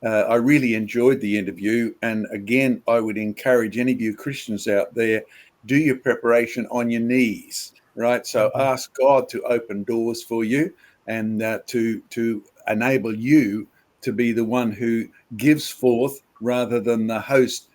I really enjoyed the interview. And again, I would encourage any of you Christians out there, do your preparation on your knees, right? So ask God to open doors for you and to enable you to be the one who gives forth rather than the host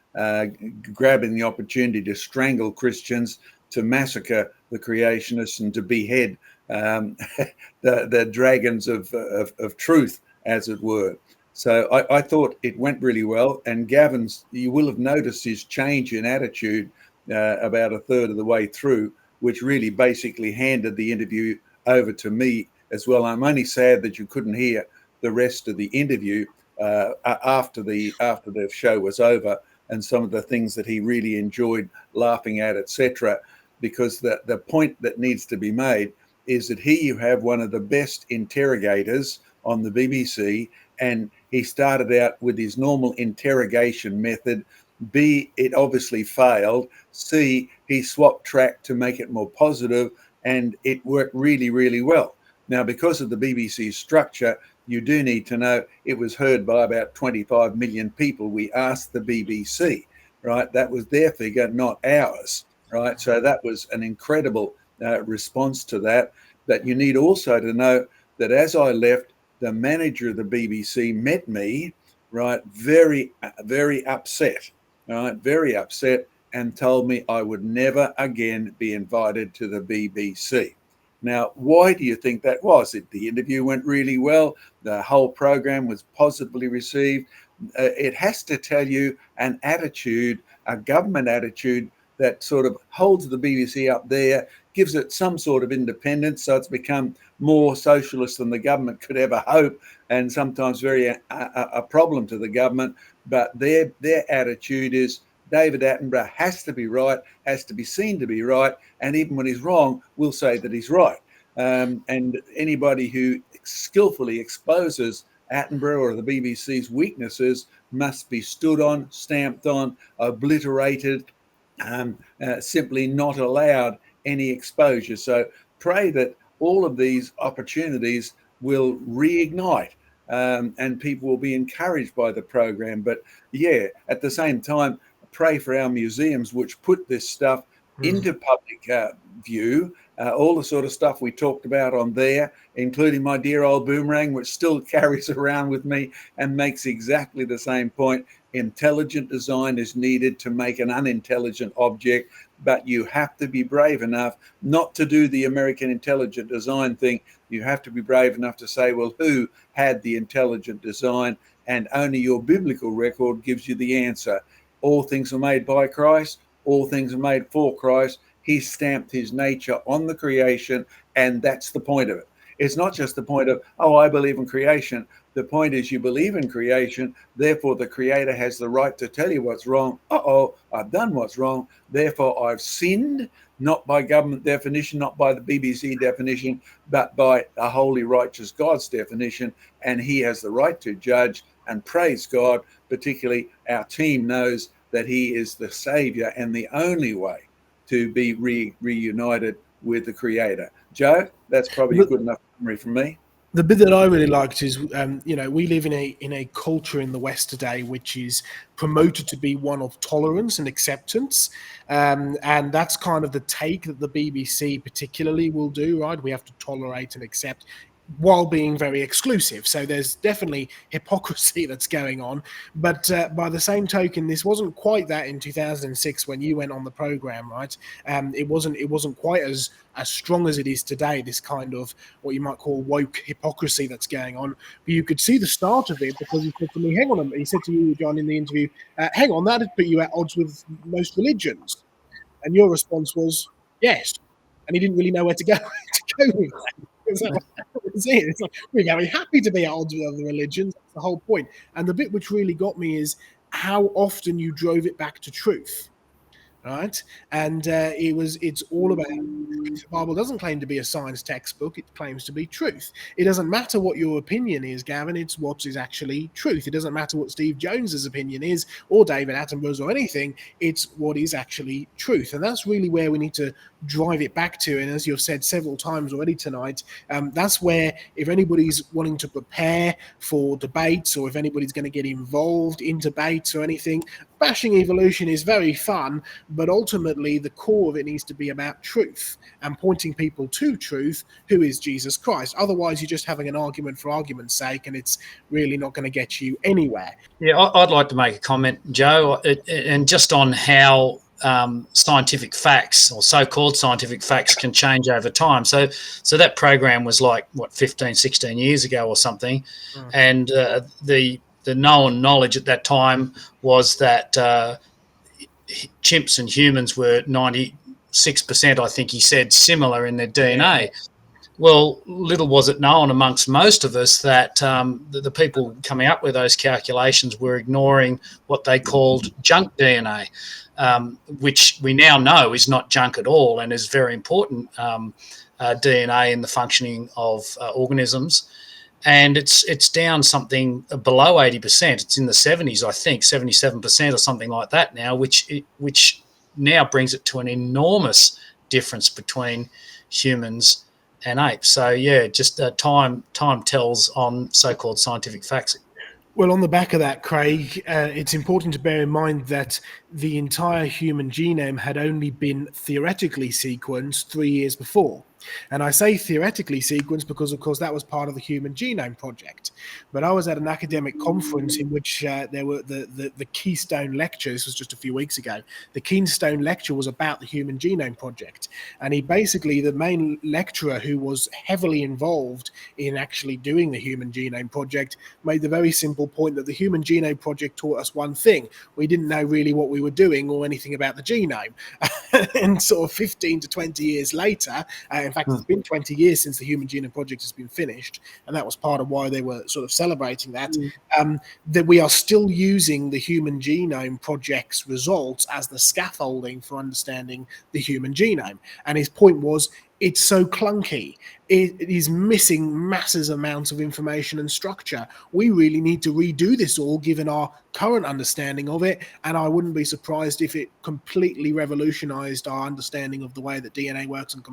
grabbing the opportunity to strangle Christians, to massacre the creationists, and to behead the dragons of truth, as it were. So I thought it went really well. And Gavin's, you will have noticed his change in attitude about a third of the way through, which really basically handed the interview over to me as well. I'm only sad that you couldn't hear the rest of the interview after the show was over, and some of the things that he really enjoyed laughing at, etc. Because the point that needs to be made is that here you have one of the best interrogators on the BBC, and he started out with his normal interrogation method. B, it obviously failed. C, he swapped track to make it more positive, and it worked really, really well. Now, because of the BBC's structure, you do need to know it was heard by about 25 million people. We asked the BBC, right? That was their figure, not ours, right? So that was an incredible response to that. But you need also to know that as I left, the manager of the BBC met me, right, very, very upset, right, very upset, and told me I would never again be invited to the BBC. Now, why do you think that was? The interview went really well. The whole program was positively received. It has to tell you an attitude, a government attitude that sort of holds the BBC up there, gives it some sort of independence, so it's become more socialist than the government could ever hope, and sometimes very a problem to the government. But their attitude is David Attenborough has to be right, has to be seen to be right, and even when he's wrong, we'll say that he's right. And anybody who skillfully exposes Attenborough or the BBC's weaknesses must be stood on, stamped on, obliterated, simply not allowed any exposure. So pray that all of these opportunities will reignite and people will be encouraged by the program. But yeah, at the same time, pray for our museums, which put this stuff into public view. All the sort of stuff we talked about on there, including my dear old boomerang, which still carries around with me and makes exactly the same point. Intelligent design is needed to make an unintelligent object, but you have to be brave enough not to do the American intelligent design thing. You have to be brave enough to say, well, who had the intelligent design? And only your biblical record gives you the answer. All things are made by Christ. All things are made for Christ. He stamped his nature on the creation, and that's the point of it. It's not just the point of, oh, I believe in creation. The point is you believe in creation, therefore the creator has the right to tell you what's wrong. Uh-oh, I've done what's wrong, therefore I've sinned, not by government definition, not by the BBC definition, but by a holy, righteous God's definition, and he has the right to judge. And praise God, particularly our team knows that he is the savior and the only way to be reunited with the creator. Joe, that's probably a good enough summary from me. The bit that I really liked is, we live in a culture in the West today which is promoted to be one of tolerance and acceptance, and that's kind of the take that the BBC particularly will do, right? We have to tolerate and accept while being very exclusive. So there's definitely hypocrisy that's going on. But by the same token, this wasn't quite that in 2006 when you went on the program, right? It wasn't quite as strong as it is today, this kind of what you might call woke hypocrisy that's going on. But you could see the start of it because he said to me, hang on, he said to you, John, in the interview, hang on, that'd put you at odds with most religions. And your response was, yes. And he didn't really know where to go, with that. It's like, we're very happy to be at odds with other religions. That's the whole point. And the bit which really got me is how often you drove it back to truth. right? And it's all about truth. The Bible doesn't claim to be a science textbook, it claims to be truth. It doesn't matter what your opinion is, Gavin, it's what is actually truth. It doesn't matter what Steve Jones's opinion is, or David Attenborough's, or anything, it's what is actually truth. And that's really where we need to drive it back to. And as you've said several times already tonight, that's where, if anybody's wanting to prepare for debates, or if anybody's going to get involved in debates or anything, bashing evolution is very fun, but ultimately the core of it needs to be about truth and pointing people to truth, who is Jesus Christ. Otherwise, you're just having an argument for argument's sake, and it's really not going to get you anywhere. Yeah, I'd like to make a comment, Joe, and just on how scientific facts, or so-called scientific facts, can change over time. So that program was like, 15, 16 years ago or something, and the known knowledge at that time was that chimps and humans were 96%, I think he said, similar in their DNA. Yeah. Well, little was it known amongst most of us that the people coming up with those calculations were ignoring what they called junk DNA, which we now know is not junk at all and is very important DNA in the functioning of organisms. And it's down something below 80%. It's in the 70s, I think, 77% or something like that now, which now brings it to an enormous difference between humans and apes. So yeah, just time tells on so-called scientific facts. Well, on the back of that, Craig, it's important to bear in mind that the entire human genome had only been theoretically sequenced 3 years before. And I say theoretically sequenced because, of course, that was part of the Human Genome Project. But I was at an academic conference in which there were the Keystone Lecture. This was just a few weeks ago. The Keystone Lecture was about the Human Genome Project. And the main lecturer, who was heavily involved in actually doing the Human Genome Project, made the very simple point that the Human Genome Project taught us one thing. We didn't know really what we were doing or anything about the genome. And sort of 15 to 20 years later, in fact, it's been 20 years since the Human Genome Project has been finished, and that was part of why they were sort of celebrating that, that we are still using the Human Genome Project's results as the scaffolding for understanding the human genome. And his point was, it's so clunky. It is missing massive amounts of information and structure. We really need to redo this all, given our current understanding of it. And I wouldn't be surprised if it completely revolutionized our understanding of the way that DNA works, and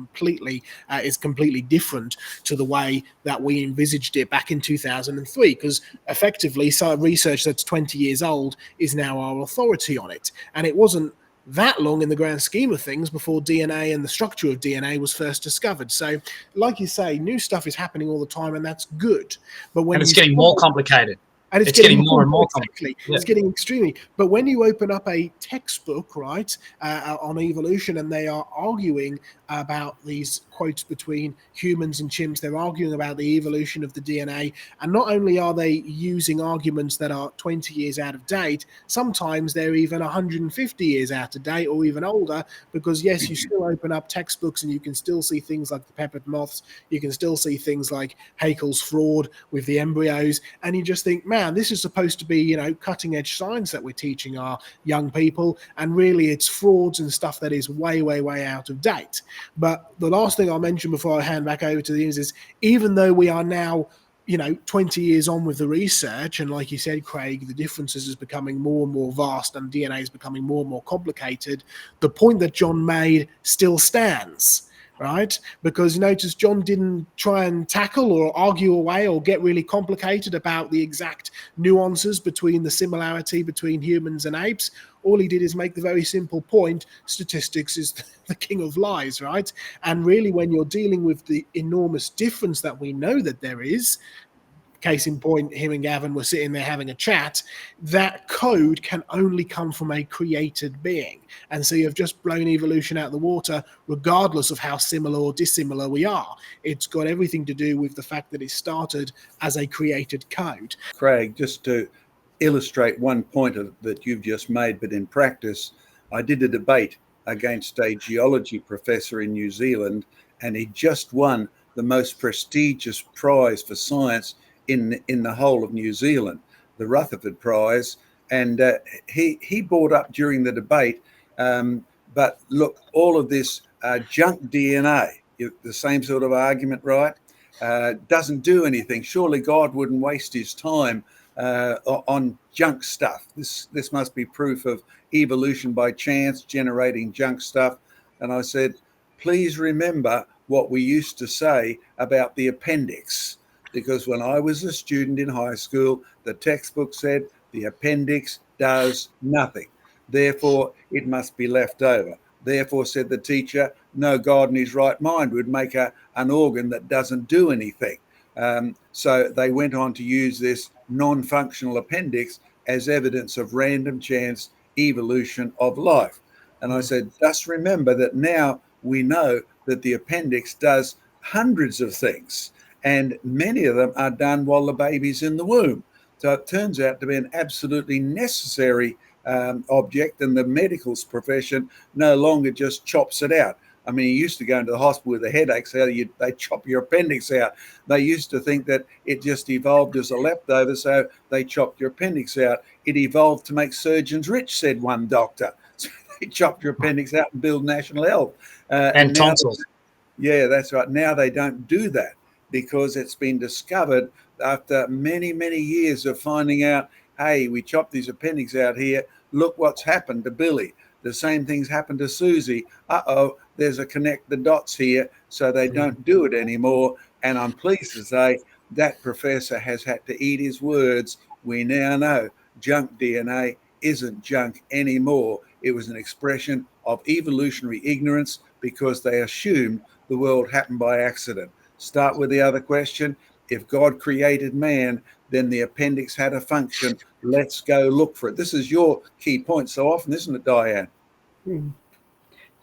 is completely different to the way that we envisaged it back in 2003. Because effectively, some research that's 20 years old is now our authority on it. And it wasn't that long in the grand scheme of things before DNA and the structure of DNA was first discovered. So, like you say, new stuff is happening all the time, and that's good. But when it's getting more complicated. And it's getting more and more complicated. Yeah. It's getting extremely. But when you open up a textbook, right, on evolution, and they are arguing about these quotes between humans and chimps, they're arguing about the evolution of the DNA. And not only are they using arguments that are 20 years out of date, sometimes they're even 150 years out of date or even older, because yes, you still open up textbooks and you can still see things like the peppered moths. You can still see things like Haeckel's fraud with the embryos. And you just think, man, this is supposed to be, cutting edge science that we're teaching our young people. And really it's frauds and stuff that is way, way, way out of date. But the last thing I'll mention before I hand back over to the is even though we are now 20 years on with the research, and like you said, Craig, the differences is becoming more and more vast and DNA is becoming more and more complicated, the point that John made still stands. Right? Because notice John didn't try and tackle or argue away or get really complicated about the exact nuances between the similarity between humans and apes. All he did is make the very simple point: statistics is the king of lies, right? And really, when you're dealing with the enormous difference that we know that there is, case in point, him and Gavin were sitting there having a chat, that code can only come from a created being. And so you've just blown evolution out of the water, regardless of how similar or dissimilar we are. It's got everything to do with the fact that it started as a created code. Craig, just to illustrate one point that you've just made, but in practice, I did a debate against a geology professor in New Zealand, and he just won the most prestigious prize for science in the whole of New Zealand, the Rutherford Prize. And he brought up during the debate But look, all of this junk DNA, the same sort of argument, right? Doesn't do anything. Surely God wouldn't waste his time on junk stuff. This must be proof of evolution by chance generating junk stuff. And I said, please remember what we used to say about the appendix. Because when I was a student in high school, the textbook said the appendix does nothing. Therefore, it must be left over. Therefore, said the teacher, no God in his right mind would make an organ that doesn't do anything. So they went on to use this non-functional appendix as evidence of random chance evolution of life. And I said, just remember that now we know that the appendix does hundreds of things, and many of them are done while the baby's in the womb. So it turns out to be an absolutely necessary object, and the medical profession no longer just chops it out. I mean, you used to go into the hospital with a headache, so they chop your appendix out. They used to think that it just evolved as a leftover, so they chopped your appendix out. It evolved to make surgeons rich, said one doctor. So they chopped your appendix out and build national health. And tonsils. Yeah, that's right. Now they don't do that because it's been discovered after many, many years of finding out, hey, we chopped these appendix out here. Look what's happened to Billy. The same thing's happened to Susie. Uh-oh, there's a connect the dots here. So they don't do it anymore. And I'm pleased to say that professor has had to eat his words. We now know junk DNA isn't junk anymore. It was an expression of evolutionary ignorance because they assumed the world happened by accident. Start with the other question. If God created man, then the appendix had a function. Let's go look for it. This is your key point so often, isn't it, Diane?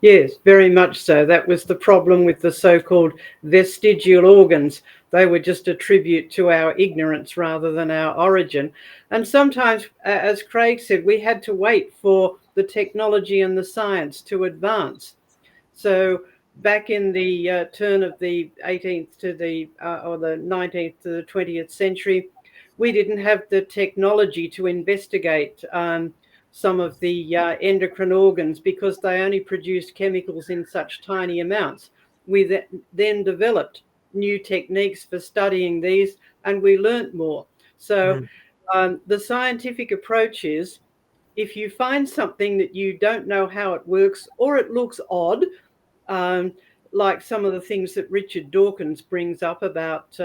Yes, very much so. That was the problem with the so-called vestigial organs. They were just a tribute to our ignorance rather than our origin. And sometimes, as Craig said, we had to wait for the technology and the science to advance. So back in the turn of the 18th to the or the 19th to the 20th century, we didn't have the technology to investigate some of the endocrine organs because they only produced chemicals in such tiny amounts. We then developed new techniques for studying these, and we learnt more. So the scientific approach is, if you find something that you don't know how it works or it looks odd, like some of the things that Richard Dawkins brings up about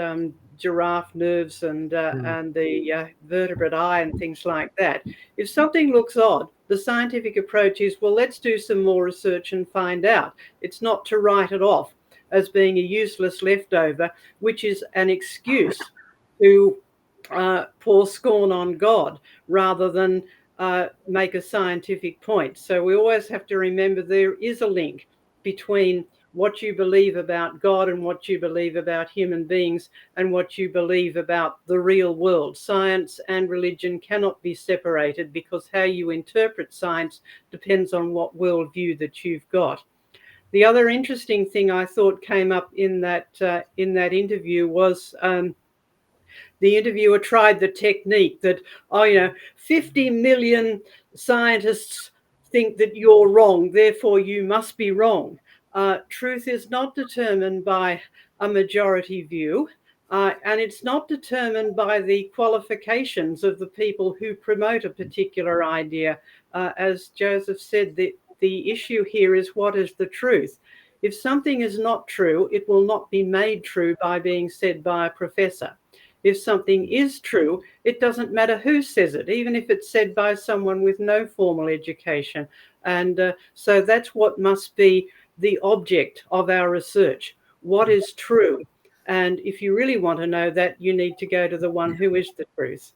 giraffe nerves and the vertebrate eye and things like that. If something looks odd, the scientific approach is, well, let's do some more research and find out. It's not to write it off as being a useless leftover, which is an excuse to pour scorn on God rather than make a scientific point. So we always have to remember there is a link between what you believe about God and what you believe about human beings and what you believe about the real world. Science and religion cannot be separated because how you interpret science depends on what worldview that you've got. The other interesting thing I thought came up in that interview was the interviewer tried the technique that, 50 million scientists think that you're wrong, therefore you must be wrong. Truth is not determined by a majority view, and it's not determined by the qualifications of the people who promote a particular idea. As Joseph said, the issue here is, what is the truth? If something is not true, it will not be made true by being said by a professor. If something is true, it doesn't matter who says it, even if it's said by someone with no formal education. And so that's what must be the object of our research. What is true? And if you really want to know that, you need to go to the one who is the truth.